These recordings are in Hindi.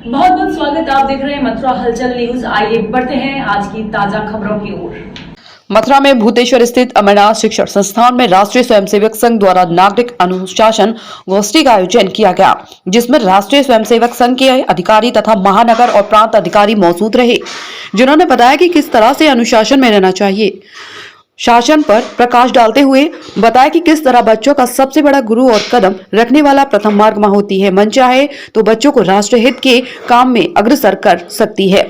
बहुत बहुत स्वागत। आप देख रहे हैं मथुरा हलचल न्यूज। आइए बढ़ते हैं आज की ताजा खबरों की ओर। मथुरा में भूतेश्वर स्थित अमरनाथ शिक्षण संस्थान में राष्ट्रीय स्वयंसेवक संघ द्वारा नागरिक अनुशासन गोष्ठी का आयोजन किया गया, जिसमें राष्ट्रीय स्वयंसेवक संघ के अधिकारी तथा महानगर और प्रांत अधिकारी मौजूद रहे, जिन्होंने बताया कि किस तरह से अनुशासन में रहना चाहिए। शासन पर प्रकाश डालते हुए बताया कि किस तरह बच्चों का सबसे बड़ा गुरु और कदम रखने वाला प्रथम मार्ग मां होती है। मन चाहे तो बच्चों को राष्ट्र हित के काम में अग्रसर कर सकती है।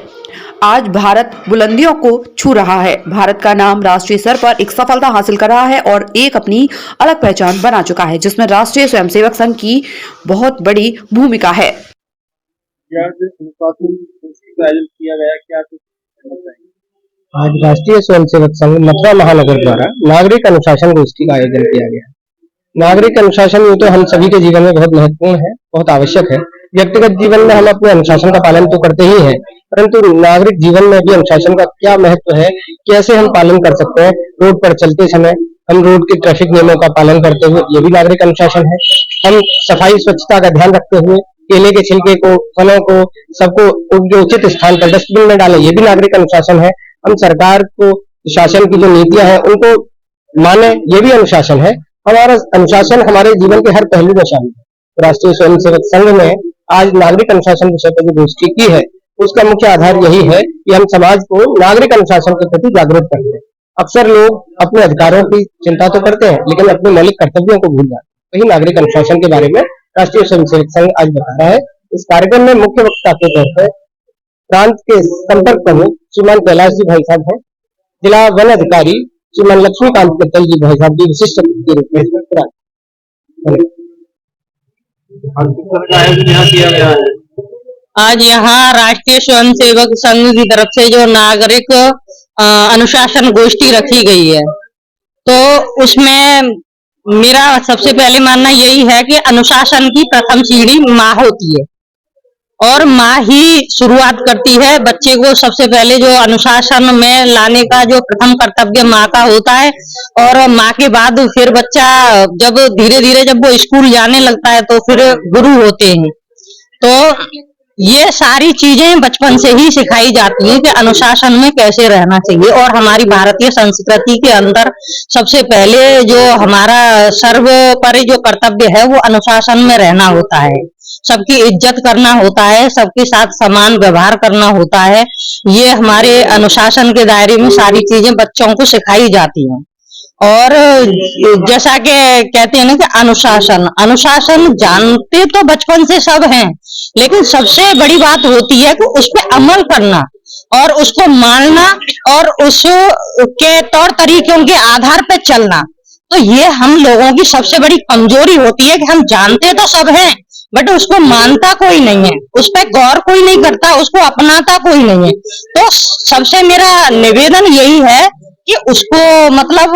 आज भारत बुलंदियों को छू रहा है। भारत का नाम राष्ट्रीय स्तर पर एक सफलता हासिल कर रहा है और एक अपनी अलग पहचान बना चुका है, जिसमें राष्ट्रीय स्वयंसेवक संघ की बहुत बड़ी भूमिका है। आज राष्ट्रीय स्वयंसेवक संघ मथुरा महानगर द्वारा नागरिक अनुशासन गोष्ठी का आयोजन किया गया। नागरिक अनुशासन ये तो हम सभी के जीवन में बहुत महत्वपूर्ण है, बहुत आवश्यक है। व्यक्तिगत जीवन में हम अपने अनुशासन का पालन तो करते ही हैं, परंतु नागरिक जीवन में भी अनुशासन का क्या महत्व है, कैसे हम पालन कर सकते हैं। रोड पर चलते समय हम रोड के ट्रैफिक नियमों का पालन करते हुए, ये भी नागरिक अनुशासन है। हम सफाई स्वच्छता का ध्यान रखते हुए केले के छिलके को, फलों को, सबको जो उचित स्थान पर डस्टबिन में डालें, ये भी नागरिक अनुशासन है। हम सरकार को, शासन की जो नीतियां हैं उनको माने, ये भी अनुशासन है। हमारा अनुशासन हमारे जीवन के हर पहलू में शामिल है। राष्ट्रीय स्वयंसेवक संघ ने आज नागरिक अनुशासन विषय पर जो गोष्ठी की है, उसका मुख्य आधार यही है कि हम समाज को नागरिक अनुशासन के प्रति जागरूक करते हैं। अक्सर लोग अपने अधिकारों की चिंता तो करते हैं, लेकिन अपने मौलिक कर्तव्यों को भूल जाते हैं। वही नागरिक अनुशासन के बारे में राष्ट्रीय स्वयंसेवक संघ आज बता रहा है। इस कार्यक्रम में मुख्य वक्ता के तौर पर प्रांत के संपर्क प्रमुख श्रीमान कैलाश जी भाई साहब हैं, जिला वन अधिकारी श्रीमान लक्ष्मीकांत मित्तल जी भाई साहब जी विशिष्ट अतिथि के रूप में आज यहाँ राष्ट्रीय स्वयंसेवक संघ की तरफ से जो नागरिक अनुशासन गोष्ठी रखी गई है, तो उसमें मेरा सबसे पहले मानना यही है कि अनुशासन की प्रथम सीढ़ी माँ होती है और माँ ही शुरुआत करती है बच्चे को। सबसे पहले जो अनुशासन में लाने का जो प्रथम कर्तव्य माँ का होता है, और माँ के बाद फिर बच्चा जब धीरे धीरे जब वो स्कूल जाने लगता है तो फिर गुरु होते हैं। तो ये सारी चीजें बचपन से ही सिखाई जाती हैं कि अनुशासन में कैसे रहना चाहिए। और हमारी भारतीय संस्कृति के अंदर सबसे पहले जो हमारा सर्वोपरि जो कर्तव्य है वो अनुशासन में रहना होता है। सबकी इज्जत करना होता है, सबके साथ समान व्यवहार करना होता है। ये हमारे अनुशासन के दायरे में सारी चीजें बच्चों को सिखाई जाती हैं। और जैसा कि कहते हैं ना कि अनुशासन जानते तो बचपन से सब हैं, लेकिन सबसे बड़ी बात होती है कि उस पर अमल करना और उसको मानना और उसके तौर तरीकों के आधार पर चलना। तो ये हम लोगों की सबसे बड़ी कमजोरी होती है कि हम जानते तो सब हैं, बट उसको मानता कोई नहीं है, उस पर गौर कोई नहीं करता, उसको अपनाता कोई नहीं है। तो सबसे मेरा निवेदन यही है कि उसको मतलब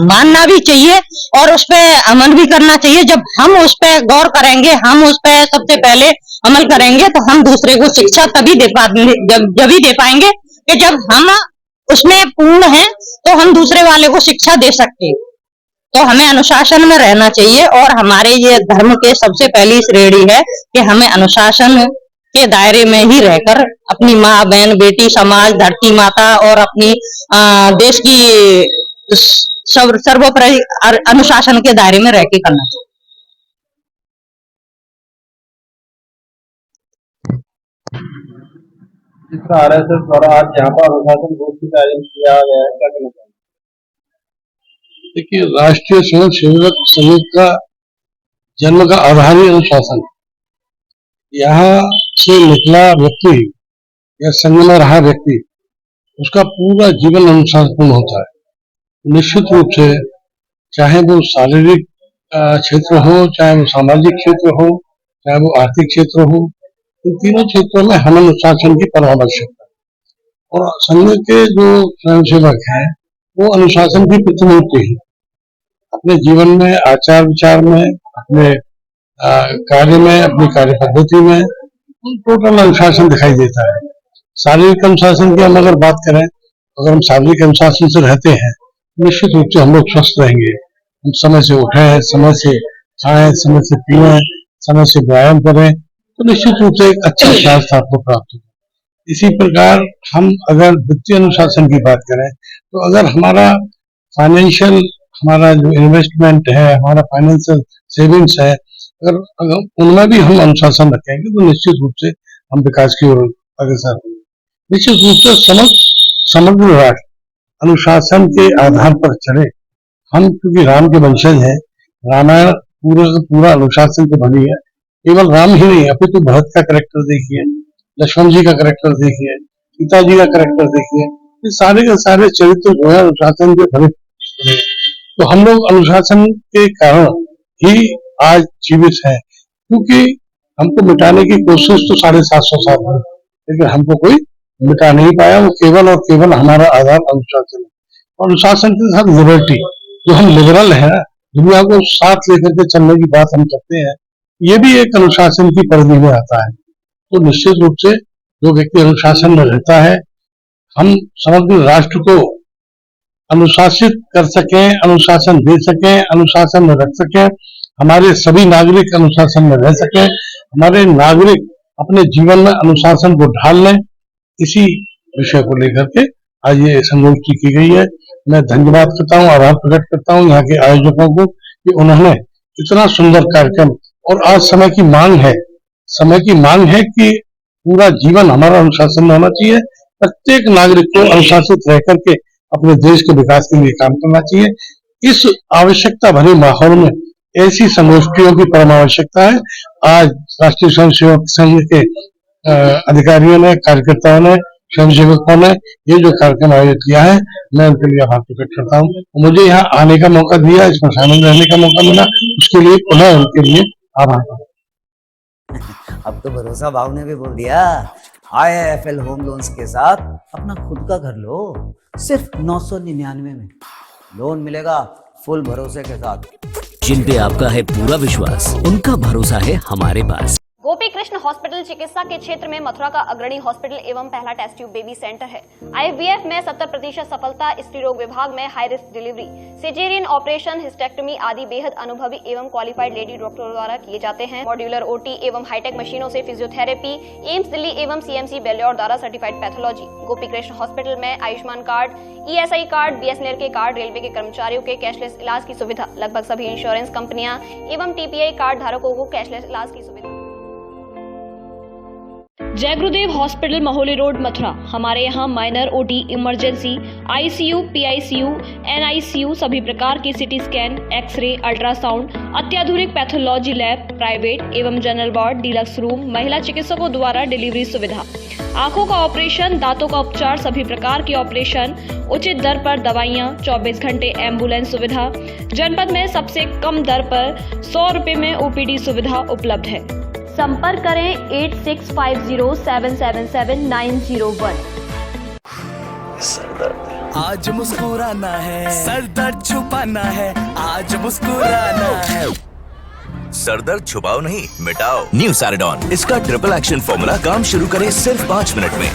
मानना भी चाहिए और उस पर अमल भी करना चाहिए। जब हम उस पर गौर करेंगे, हम उस पर सबसे पहले अमल करेंगे, तो हम दूसरे को शिक्षा तभी दे पाएंगे कि जब हम उसमें पूर्ण हैं तो हम दूसरे वाले को शिक्षा दे सकते हैं। तो हमें अनुशासन में रहना चाहिए और हमारे ये धर्म के सबसे पहली श्रेणी है कि हमें अनुशासन के दायरे में ही रहकर अपनी माँ, बहन, बेटी, समाज, धरती माता और अपनी देश की सर्वोपरि अनुशासन के दायरे में रह के करना चाहिए। RSS द्वारा आज यहाँ पर अनुशासन गोष्ठी का आयोजन किया गया है, क्या कहना चाहिए? देखिए, राष्ट्रीय स्वयंसेवक संघ का जन्म का आधार ही अनुशासन। यहाँ से निकला व्यक्ति या संघ में रहा व्यक्ति, उसका पूरा जीवन अनुशासनपूर्ण होता है। निश्चित रूप से चाहे वो शारीरिक क्षेत्र हो, चाहे वो सामाजिक क्षेत्र हो, चाहे वो आर्थिक क्षेत्र हो, इन तीनों क्षेत्रों में हम अनुशासन की परम आवश्यकता है। और संघ के जो स्वयंसेवक हैं वो अनुशासन की प्रतिमूर्ति है। अपने जीवन में, आचार विचार में, अपने कार्य में, अपनी कार्य पद्धति में टोटल अनुशासन दिखाई देता है। शारीरिक अनुशासन की हम अगर बात करें, अगर हम शारीरिक अनुशासन से रहते हैं, निश्चित रूप से हम लोग स्वस्थ रहेंगे। हम समय से उठें, समय से खाएं, समय से पीएं, समय से व्यायाम करें, तो निश्चित रूप से एक अच्छा स्वास्थ्य आपको प्राप्त होगा। इसी प्रकार हम अगर वित्तीय अनुशासन की बात करें तो अगर हमारा फाइनेंशियल, हमारा जो इन्वेस्टमेंट है, हमारा फाइनेंशियल सेविंग्स है, अगर उनमें भी हम अनुशासन रखेंगे तो निश्चित रूप से हम विकास की ओर अग्रसर होंगे। निश्चित रूप से समग्र राष्ट्र अनुशासन के आधार पर चले। हम क्योंकि राम के वंशज हैं, रामायण पूरा अनुशासन से बनी है। केवल राम ही नहीं, अपितु भरत का कैरेक्टर देखिए, लक्ष्मण जी का कैरेक्टर देखिए, सीता जी का कैरेक्टर देखिए, ये सारे के सारे चरित्र जो है अनुशासन के भरे। तो हम लोग अनुशासन के कारण ही आज जीवित हैं, क्योंकि हमको मिटाने की कोशिश तो 750 साल हुई, लेकिन हमको कोई मिटा नहीं पाया। वो केवल और केवल हमारा आधार अनुशासन है। अनुशासन के साथ लिबर्टी, जो हम लिबरल है, दुनिया को साथ लेकर के चलने की बात हम करते हैं, ये भी एक अनुशासन की परिधि में आता है। तो निश्चित रूप से जो व्यक्ति अनुशासन में रहता है, हम समग्र राष्ट्र को अनुशासित कर सकें, अनुशासन दे सकें, अनुशासन में रख सकें, हमारे सभी नागरिक अनुशासन में रह सकें, हमारे नागरिक अपने जीवन में अनुशासन को ढाल लें, इसी विषय को लेकर के आज ये संगोष्ठी की गई है। मैं धन्यवाद करता हूँ, आभार प्रकट करता हूँ यहाँ के आयोजकों को कि उन्होंने इतना सुंदर कार्यक्रम, और आज समय की मांग है कि पूरा जीवन हमारा अनुशासन में होना चाहिए। प्रत्येक नागरिक को अनुशासित रह करके अपने देश के विकास के लिए काम करना चाहिए। इस आवश्यकता भरे माहौल में ऐसी संगोष्ठियों की परम आवश्यकता है। आज राष्ट्रीय स्वयंसेवक संघ के अधिकारियों ने, कार्यकर्ताओं ने, स्वयंसेवकों ने ये जो कार्यक्रम आयोजित किया है, मैं उनके लिए आभार प्रकट करता हूँ। मुझे यहाँ आने का मौका दिया, इसमें शामिल रहने का मौका मिला, उसके लिए पुनः उनके लिए आभार। अब तो भरोसा भाव ने भी बोल दिया, IIFL होम लोन्स के साथ अपना खुद का घर लो, सिर्फ 999 में लोन मिलेगा फुल भरोसे के साथ। जिन पे आपका है पूरा विश्वास, उनका भरोसा है हमारे पास। गोपी कृष्ण हॉस्पिटल चिकित्सा के क्षेत्र में मथुरा का अग्रणी हॉस्पिटल एवं पहला टेस्ट ट्यूब बेबी सेंटर है। IVF में 70% सफलता, स्त्री रोग विभाग में high risk delivery, caesarean operation, hysterectomy आदि बेहद अनुभवी एवं क्वालिफाइड लेडी डॉक्टरों द्वारा किए जाते हैं। मॉड्यूलर OT एवं हाईटेक मशीनों से फिजियोथेरेपी, एम्स दिल्ली एवं CMC बेल्योर द्वारा certified pathology. Gopi Krishna hospital में Ayushman card, ESI card, BSNL के कार्ड, रेलवे के कर्मचारियों के कैशलेस इलाज की सुविधा, लगभग सभी इंश्योरेंस कंपनियां एवं TPI कार्ड धारकों को कैशलेस इलाज की सुविधा। जय गुरुदेव हॉस्पिटल महोली रोड मथुरा। हमारे यहाँ minor OT, emergency, ICU, PICU, NICU, सभी प्रकार की CT स्कैन, एक्सरे, अल्ट्रासाउंड, अत्याधुनिक पैथोलॉजी लैब, प्राइवेट एवं जनरल वार्ड, डिलक्स रूम, महिला चिकित्सकों द्वारा डिलीवरी सुविधा, आंखों का ऑपरेशन, दांतों का उपचार, सभी प्रकार के ऑपरेशन, उचित दर पर दवाइयाँ, 24 घंटे एम्बुलेंस सुविधा। जनपद में सबसे कम दर पर 100 रुपए में OPD सुविधा उपलब्ध है। संपर्क करें 8650777901। आज मुस्कुराना है, सर दर्द छुपाना है, आज मुस्कुराना है। सर दर्द छुपाओ नहीं, मिटाओ। न्यू सैराडॉन, इसका ट्रिपल एक्शन फॉर्मूला काम शुरू करे सिर्फ 5 मिनट में।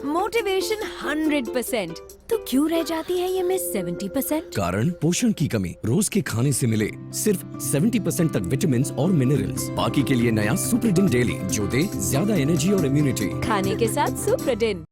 मोटिवेशन 100%, तो क्यों रह जाती है ये में 70%? कारण पोषण की कमी, रोज के खाने से मिले सिर्फ 70% तक विटामिन और मिनरल्स। बाकी के लिए नया सुप्रीडिन डेली, जो दे ज्यादा एनर्जी और इम्यूनिटी। खाने के साथ सुप्रीडिन।